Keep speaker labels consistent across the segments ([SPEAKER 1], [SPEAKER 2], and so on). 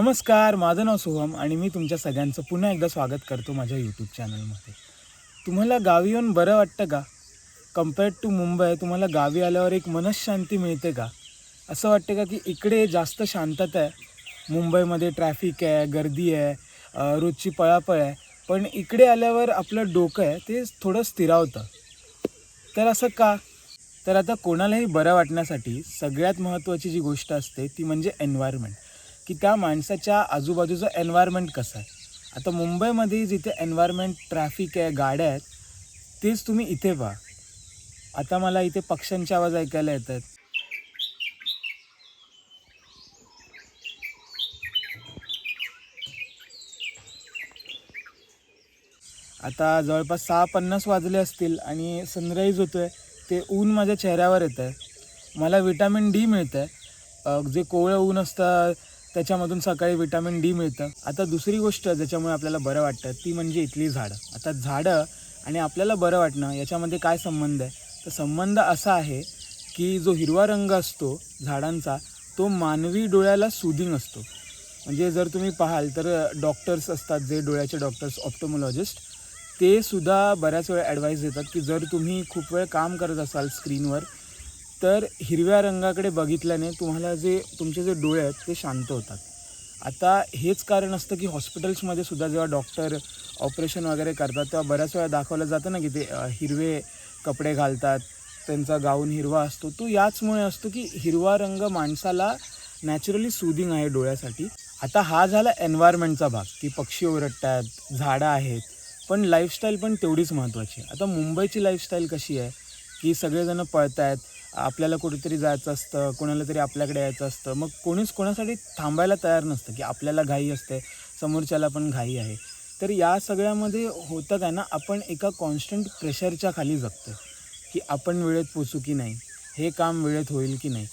[SPEAKER 1] नमस्कार, माझं नाव सोहम आणि मी तुमच्या सगळ्यांचं पुन्हा एकदा स्वागत करतो माझ्या यूट्यूब चॅनलमध्ये. तुम्हाला गावी येऊन बरं वाटतं का? कम्पेअर्ड टू मुंबई तुम्हाला गावी आल्यावर एक मनःशांती मिळते का? असं वाटतं का की इकडे जास्त शांतता आहे, मुंबईमध्ये ट्रॅफिक आहे, गर्दी आहे, रोजची पळापळ आहे, पण इकडे आल्यावर आपलं डोकं आहे ते थोडं स्थिरावतं. तर असं का? तर आता कोणालाही बरं वाटण्यासाठी सगळ्यात महत्त्वाची जी गोष्ट असते ती म्हणजे एन्व्हायरमेंट, की त्या माणसाच्या आजूबाजूचं एन्व्हायरमेंट कसं आहे. आता मुंबईमध्ये जिथे एन्व्हायरमेंट, ट्रॅफिक आहे, गाड्या आहेत, तेच तुम्ही इथे पहा. आता मला इथे पक्ष्यांचे आवाज ऐकायला येतात. आता जवळपास 6:50 वाजले असतील आणि सनराईज होतो आहे. ते ऊन माझ्या चेहऱ्यावर येतं आहे. मला विटॅमिन डी मिळतं आहे. जे कोवळं ऊन असतं त्याच्यामधून सकाळी विटॅमिन डी मिळतं. आता दुसरी गोष्ट ज्याच्यामुळे आपल्याला बरं वाटतं ती म्हणजे इथली झाडं. आता झाडं आणि आपल्याला बरं वाटणं याच्यामध्ये काय संबंध आहे? तर संबंध असा आहे की जो हिरवा रंग असतो झाडांचा तो मानवी डोळ्याला सूदिंग असतो. म्हणजे जर तुम्ही पाहाल तर डॉक्टर्स असतात, जे डोळ्याचे डॉक्टर्स, ऑप्टोमॉलॉजिस्ट, ते सुद्धा बऱ्याच वेळा ॲडवाईस देतात की जर तुम्ही खूप वेळ काम करत असाल स्क्रीनवर तर हिरव्या रंगाकडे बघितल्याने तुम्हाला तुमचे जे डोळे आहेत ते शांत होतात. आता हेच कारण असतं की हॉस्पिटल्समध्ये सुद्धा जेव्हा डॉक्टर ऑपरेशन वगैरे करतात तेव्हा बऱ्याच वेळा दाखवलं जातं ना की ते हिरवे कपडे घालतात, त्यांचा गाऊन हिरवा असतो. तो याचमुळे असतो की हिरवा रंग माणसाला नॅचरली सूदिंग आहे डोळ्यासाठी. आता हा झाला एन्व्हायरमेंटचा भाग की पक्षी ओरडतात, झाडं आहेत, पण लाईफस्टाईल पण तेवढीच महत्त्वाची आहे. आता मुंबईची लाईफस्टाईल कशी आहे की सगळेजण पळत आहेत, आपल्याला कुठेतरी जायचं असतं, कोणाला तरी आपल्याकडे यायचं असतं, मग कोणीच कोणासाठी थांबायला तयार नसतं की आपल्याला घाई असते, समोरच्याला पण घाई आहे. तर या सगळ्यामध्ये होतं काय ना, आपण एका कॉन्स्टंट प्रेशरच्या खाली जगतो की आपण वेळेत पोचू की नाही, हे काम वेळेत होईल की नाही,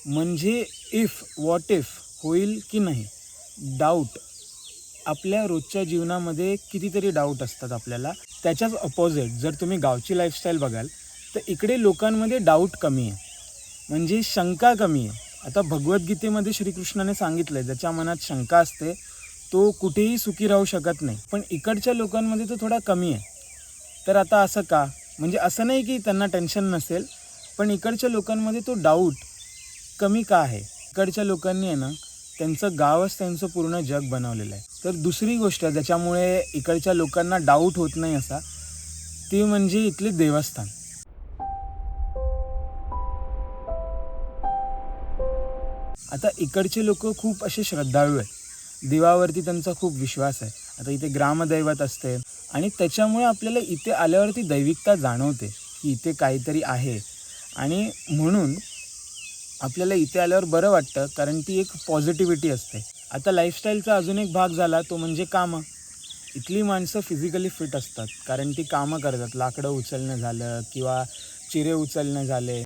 [SPEAKER 1] म्हणजे व्हॉट इफ होईल की नाही, डाऊट. आपल्या रोजच्या जीवनामध्ये कितीतरी डाऊट असतात आपल्याला. त्याच्याच अपोजिट जर तुम्ही गावची लाईफस्टाईल बघाल तर इकडे लोकांमध्ये डाऊट कमी आहे, म्हणजे शंका कमी आहे. आता भगवद्गीतेमध्ये श्रीकृष्णाने सांगितलं आहे, ज्याच्या मनात शंका असते तो कुठेही सुखी राहू शकत नाही, पण इकडच्या लोकांमध्ये तो थोडा कमी आहे. तर आता असं का? म्हणजे असं नाही की त्यांना टेन्शन नसेल, पण इकडच्या लोकांमध्ये तो डाऊट कमी का आहे? इकडच्या लोकांनी आहे ना, त्यांचं गावच त्यांचं पूर्ण जग बनवलेलं आहे. तर दुसरी गोष्ट ज्याच्यामुळे इकडच्या लोकांना डाऊट होत नाही असा, ती म्हणजे इथले देवस्थान. आता इकडचे लोक खूप असे श्रद्धाळू आहेत, देवावरती त्यांचा खूप विश्वास आहे. आता इथे ग्रामदैवत असते आणि त्याच्यामुळे आपल्याला इथे आल्यावरती दैविकता जाणवते की इथे काहीतरी आहे, आणि म्हणून आपल्याला इथे आल्यावर बरं वाटतं, कारण ती एक पॉझिटिव्हिटी असते. आता लाईफस्टाईलचा अजून एक भाग झाला तो म्हणजे कामं. इथली माणसं फिजिकली फिट असतात कारण ती कामं करतात. लाकडं उचलणं झालं किंवा चिरे उचलणं झाले.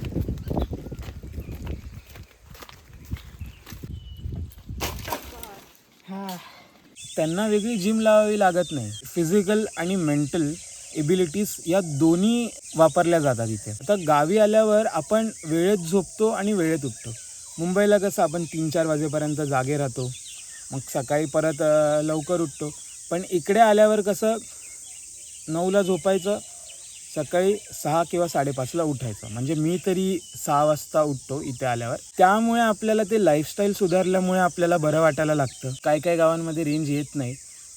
[SPEAKER 1] त्यांना वेगळी जिम लावावी लागत नाही. फिजिकल आणि मेंटल एबिलिटीज या दोन्ही वापरल्या जातात इथे. आता गावी आल्यावर आपण वेळेत झोपतो आणि वेळेत उठतो. मुंबईला कसं आपण 3-4 वाजेपर्यंत जागे राहतो, मग सकाळी परत लवकर उठतो. पण इकडे आल्यावर कसं 9ला झोपायचं, सकाळी 6 किंवा 5:30ला उठायचं. म्हणजे मी तरी 6 वाजता उठतो इथे आल्यावर. त्यामुळे आपल्याला ते लाईफस्टाईल सुधारल्यामुळे आपल्याला बरं वाटायला लागतं. काही काही गावांमध्ये रेंज येत नाही,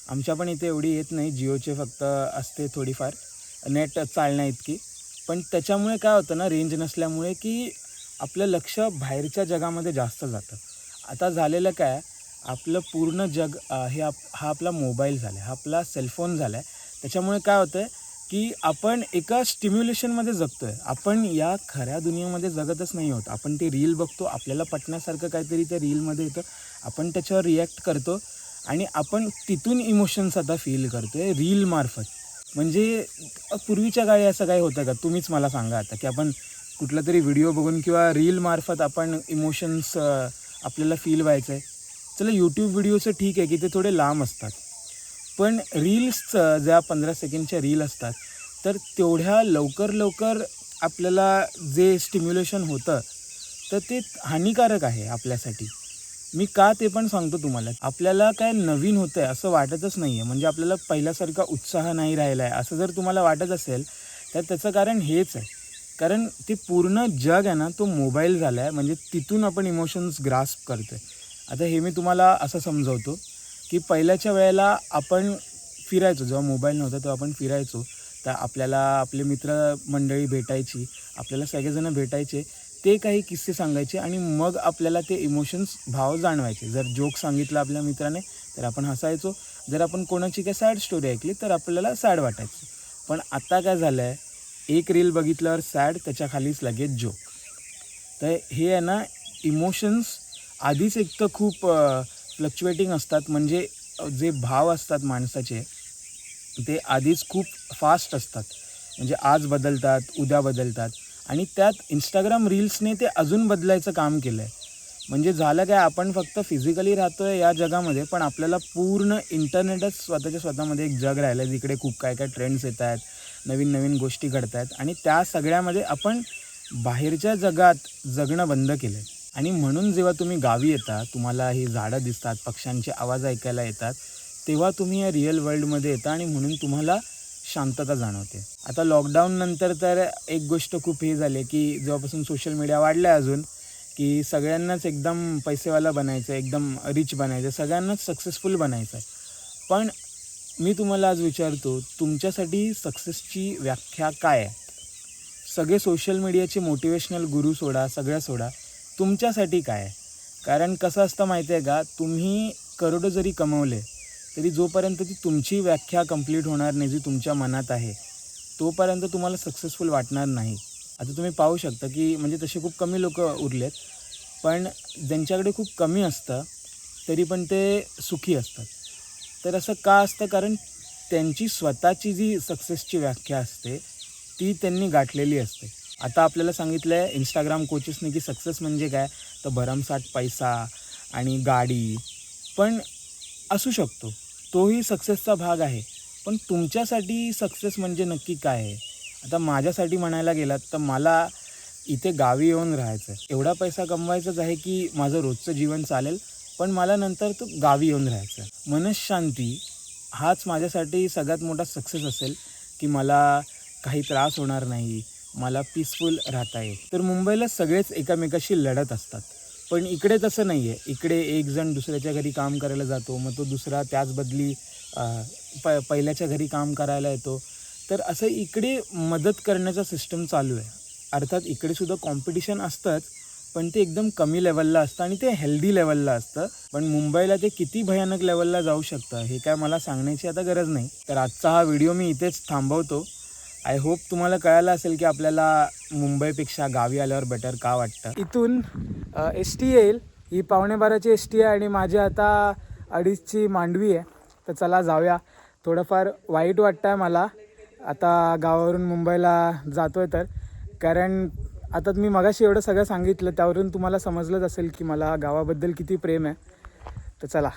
[SPEAKER 1] आमच्या पण इथे एवढी येत नाही. जिओचे फक्त असते थोडीफार नेट चालण्या इतकी. पण त्याच्यामुळे काय होतं ना, रेंज नसल्यामुळे की आपलं लक्ष बाहेरच्या जगामध्ये जास्त जातं. आता झालेलं काय, आपलं पूर्ण जग हा आपला मोबाईल झाला आहे, हा आपला सेलफोन झाला आहे. त्याच्यामुळे काय होतं आहे की आपण एका स्टिम्युलेशनमध्ये जगतो आहे. आपण या खऱ्या दुनियेमध्ये जगतच नाही आहोत. आपण ते रील बघतो, आपल्याला पटण्यासारखं काहीतरी त्या रीलमध्ये येतं, आपण त्याच्यावर रिॲक्ट करतो आणि आपण तिथून इमोशन्स आता फील करतो आहे रीलमार्फत. म्हणजे पूर्वीच्या काळी असं काही होतं का? तुम्हीच मला सांगा आता, की आपण कुठला तरी व्हिडिओ बघून किंवा रीलमार्फत आपण इमोशन्स आपल्याला फील व्हायचं आहे. चला यूट्यूब व्हिडिओचं ठीक आहे की ते थोडे लांब असतात, पण रील्सचं ज्या 15 सेकंडच्या रील असतात तर तेवढ्या लवकर आपल्याला जे स्टिम्युलेशन होतं तर ते हानिकारक आहे आपल्यासाठी. मी का ते पण सांगतो तुम्हाला. आपल्याला काय नवीन होतं आहे असं वाटतच नाही आहे, म्हणजे आपल्याला पहिल्यासारखा उत्साह नाही राहिला आहे असं जर तुम्हाला वाटत असेल तर त्याचं कारण हेच आहे. कारण ते पूर्ण जग आहे ना तो मोबाईल झाला आहे, म्हणजे तिथून आपण इमोशन्स ग्रास्प करतो आहे. आता हे मी तुम्हाला असं समजवतो की पहिल्याच्या वेळेला आपण फिरायचो, जेव्हा मोबाईल नव्हता तेव्हा आपण फिरायचो, तर आपल्याला आपले मित्रमंडळी भेटायची, आपल्याला सगळेजण भेटायचे, ते काही किस्से सांगायचे आणि मग आपल्याला ते इमोशन्स भाव जाणवायचे. जर जोक सांगितला आपल्या मित्राने तर आपण हसायचो, जर आपण कोणाची काही सॅड स्टोरी ऐकली तर आपल्याला सॅड वाटायचं. पण आता काय झालं आहे, एक रील बघितल्यावर सॅड, त्याच्या खालीच लगेच जोक. तर हे आहे ना इमोशन्स आधीच एक तर खूप फ्लक्च्युएटिंग असतात, म्हणजे जे भाव असतात माणसाचे ते आधीच खूप फास्ट असतात, म्हणजे आज बदलतात, उद्या बदलतात आणि त्यात इंस्टाग्राम रील्सने ते अजून बदलायचं काम केलं आहे. म्हणजे झालं काय, आपण फक्त फिजिकली राहतो आहे या जगामध्ये, पण आपल्याला पूर्ण इंटरनेटच स्वतःमध्ये एक जग राहिलं आहे, जिकडे खूप काय काय ट्रेंड्स येत आहेत, नवीन नवीन गोष्टी घडत आहेत आणि त्या सगळ्यामध्ये आपण बाहेरच्या जगात जगणं बंद केलं आहे. आणि म्हणून जेव्हा तुम्ही गावी येता, तुम्हाला ही झाडं दिसतात, पक्ष्यांचे आवाज ऐकायला येतात, तेव्हा तुम्ही या रिअल वर्ल्डमध्ये येता आणि म्हणून तुम्हाला शांतता जाणवते. आता लॉकडाऊननंतर तर एक गोष्ट खूप हे झाली की जेव्हापासून सोशल मीडिया वाढला आहे अजून, की सगळ्यांनाच एकदम पैसेवाला बनायचं आहे, एकदम रिच बनायचं आहे, सगळ्यांनाच सक्सेसफुल बनायचं आहे. पण मी तुम्हाला आज विचारतो, तुमच्यासाठी सक्सेसची व्याख्या काय आहे? सगळे सोशल मीडियाचे मोटिवेशनल गुरु सोडा, सगळं सोडा, तुमच्यासाठी काय आहे? कारण कसं असतं माहिती आहे का, तुम्ही करोडो जरी कमवले तरी जोपर्यंत ती तुमची व्याख्या कंप्लीट होणार नाही, जी तुमच्या मनात आहे, तोपर्यंत तुम्हाला सक्सेसफुल वाटणार नाही. आता तुम्ही पाहू शकता की म्हणजे तसे खूप कमी लोक उरलेत, पण ज्यांच्याकडे खूप कमी असतं तरी पण ते सुखी असतात. तर असं का असतं? कारण त्यांची स्वतःची जी सक्सेसची व्याख्या असते ती त्यांनी गाठलेली असते. आता आपल्याला सांगितलं आहे इंस्टाग्राम कोचेसने की सक्सेस म्हणजे काय, तर भरमसाठ पैसा आणि गाडी. पण असू शकतो, तोही सक्सेसचा भाग आहे. पण तुमच्यासाठी सक्सेस म्हणजे नक्की काय आहे? आता माझ्यासाठी म्हणायला गेलात तर मला इथे गावी येऊन राहायचं आहे. एवढा पैसा कमवायचाच आहे की माझं रोजचं जीवन चालेल, पण मला नंतर तो गावी येऊन राहायचं आहे. मनःशांती हाच माझ्यासाठी सगळ्यात मोठा सक्सेस असेल, की मला काही त्रास होणार नाही, मला पीसफुल राहता येईल. तर मुंबईला सगळेच एकामेकाशी लढत असतात, पण इकडे तसं नाही आहे. इकडे एक जण दुसऱ्याच्या घरी काम करायला जातो, मग तो दुसरा त्याच बदली पहिल्याच्या घरी काम करायला येतो. तर असं इकडे मदत करण्याचा सिस्टम चालू आहे. अर्थात इकडेसुद्धा कॉम्पिटिशन असतंच, पण ते एकदम कमी लेवलला असतं आणि ते हेल्दी लेवलला असतं. पण मुंबईला ते किती भयानक लेवलला जाऊ शकतं हे काय मला सांगण्याची आता गरज नाही. तर आजचा हा व्हिडिओ मी इथेच थांबवतो. आय होप तुम्हाला कळालं असेल की आपल्याला मुंबईपेक्षा गावी आल्यावर बेटर का वाटतं. इथून एस टी येईल, ही 11:15ची एस टी आहे आणि माझी आता 2:30ची मांडवी आहे. तर चला जाऊया. थोडंफार वाईट वाटतं आहे मला आता गावावरून मुंबईला जातो आहे तर, कारण आता मी मगाशी एवढं सगळं सांगितलं त्यावरून तुम्हाला समजलंच असेल की मला गावाबद्दल किती प्रेम आहे. तर चला.